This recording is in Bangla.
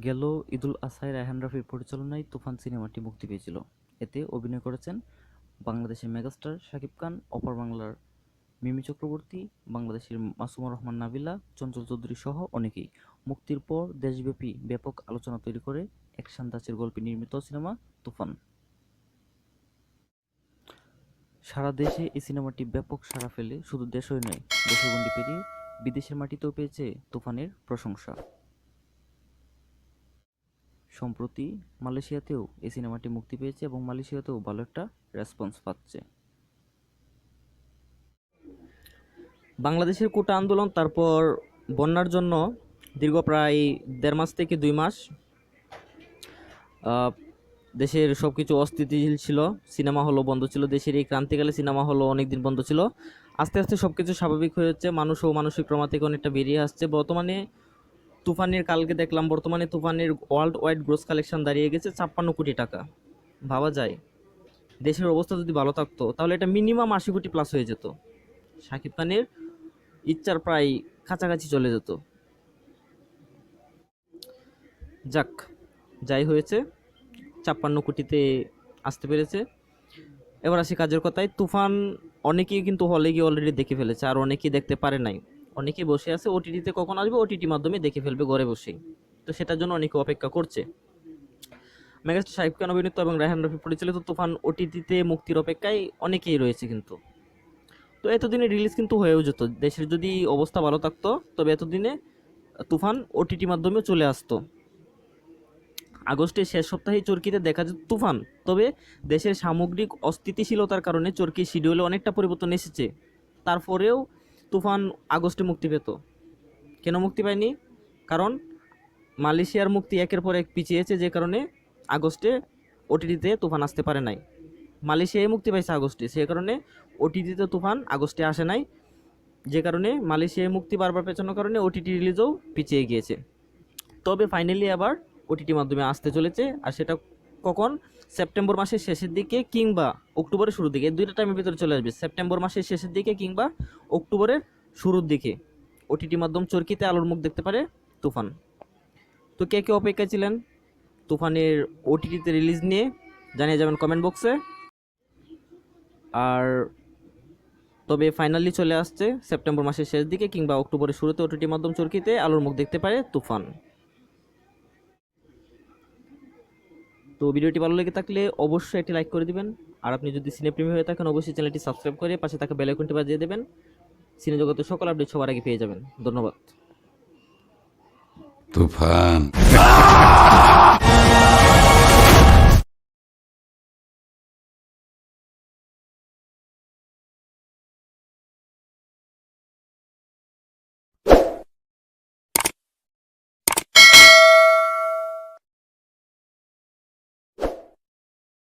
গেল ঈদুল আজহায় রায়হান রাফির পরিচালনায় তুফান সিনেমাটি মুক্তি পেয়েছিল। এতে অভিনয় করেছেন বাংলাদেশের মেগাস্টার শাকিব খান, অপর বাংলার মিমি চক্রবর্তী, বাংলাদেশের মাসুমা রহমান নাবিলা, চঞ্চল চৌধুরী সহ অনেকেই। মুক্তির পর দেশব্যাপী ব্যাপক আলোচনা তৈরি করে অ্যাকশন ধাঁচের গল্পে নির্মিত সিনেমা তুফান। সারা দেশে এই সিনেমাটি ব্যাপক সাড়া ফেলে শুধু দেশই নয়, দেশের গণ্ডি পেরিয়ে বিদেশের মাটিতেও পেয়েছে তুফানের প্রশংসা। সম্প্রতি মালয়েশিয়াতেও এই সিনেমাটি মুক্তি পেয়েছে এবং মালয়েশিয়াতেও ভালো একটা রেসপন্স পাচ্ছে। বাংলাদেশের কোটা আন্দোলন, তারপর বন্যার জন্য দীর্ঘ প্রায় 1.5 মাস থেকে 2 মাস দেশের সব কিছু অস্থিতিশীল ছিল। সিনেমা হলও বন্ধ ছিল। দেশের এই ক্রান্তিকালে সিনেমা হলও অনেকদিন বন্ধ ছিল। আস্তে আস্তে সব কিছু স্বাভাবিক হয়ে যাচ্ছে, মানুষও মানসিক ট্রমা থেকে অনেকটা বেরিয়ে আসছে। বর্তমানে তুফানের কালকে দেখলাম, বর্তমানে তুফানের ওয়ার্ল্ড ওয়াইড গ্রোস কালেকশন দাঁড়িয়ে গেছে 56 কোটি টাকা। ভাবা যায়, দেশের অবস্থা যদি ভালো থাকতো তাহলে এটা মিনিমাম 80 কোটি প্লাস হয়ে যেত। শাকিব খানের ইচ্ছার প্রায় কাছাকাছি চলে যেত। যাক, যাই হয়েছে, 56 কোটিতে আসতে পেরেছে। এবার আসি কাজের কথায়। তুফান অনেকেই কিন্তু হলে গিয়ে অলরেডি দেখে ফেলেছে, আর অনেকেই দেখতে পারে নাই। অনেকেই বসে আছে ওটিটিতে কখন আসবে, ওটিটি মাধ্যমে দেখে ফেলবে ঘরে বসেই। তো সেটার জন্য অনেকে অপেক্ষা করছে। মেগাস্টার শাকিব খান অভিনীত এবং রায়হান রাফি পরিচালিত তুফান ওটিটিতে মুক্তির অপেক্ষায় অনেকেই রয়েছে। কিন্তু তো এতদিনে রিলিজ কিন্তু হয়েও যেত, দেশের যদি অবস্থা ভালো থাকতো তবে এতদিনে তুফান ওটিটি মাধ্যমে চলে আসতো। আগস্টের শেষ সপ্তাহে চরকিতে দেখা যেত তুফান। তবে দেশের সামগ্রিক অস্থিতিশীলতার কারণে চরকির শিডিউলে অনেকটা পরিবর্তন এসেছে। তারপরেও তুফান আগস্টে মুক্তি পেত। কেন মুক্তি পায়নি? কারণ মালয়েশিয়ার মুক্তি একের পর এক পিছিয়েছে, যে কারণে আগস্টে ওটিটিতে তুফান আসতে পারে নাই। মালয়েশিয়ায় মুক্তি পাইছে আগস্টে, সে কারণে ওটিটিতে তুফান আগস্টে আসে নাই, যে কারণে মালয়েশিয়ায় মুক্তি বারবার পেছানোর কারণে ওটিটি রিলিজও পিছিয়ে গিয়েছে। তবে ফাইনালি আবার ওটিটি মাধ্যমে আসতে চলেছে। আর সেটা কখন? সেপ্টেম্বর মাসের শেষের দিকে কিংবা অক্টোবরের শুরুর দিকে। এই দুইটা টাইমের ভিতরে চলে আসবে, সেপ্টেম্বর মাসের শেষের দিকে কিংবা অক্টোবরের শুরুর দিকে। ওটিটি মাধ্যম চরকিতে আলোর মুখ দেখতে পারে তুফান। তো কে কে অপেক্ষায় ছিলেন তুফানের ওটিটিতে রিলিজ নিয়ে জানিয়ে যাবেন কমেন্ট বক্সে। আর তবে ফাইনালি চলে আসছে সেপ্টেম্বর মাসের শেষ দিকে কিংবা অক্টোবরের শুরুতে ওটিটি মাধ্যম চরকিতে আলোর মুখ দেখতে পারে তুফান। তো ভিডিওটি ভালো লেগে থাকলে অবশ্যই একটি লাইক করে দিবেন। আর আপনি যদি সিনেপ্রেমী হয়ে থাকেন অবশ্যই চ্যানেলটি সাবস্ক্রাইব করে পাশে থাকা বেল আইকনটি বাজিয়ে দেবেন। সিনে জগতের সকল আপডেট সবার আগে পেয়ে যাবেন। ধন্যবাদ। তুফান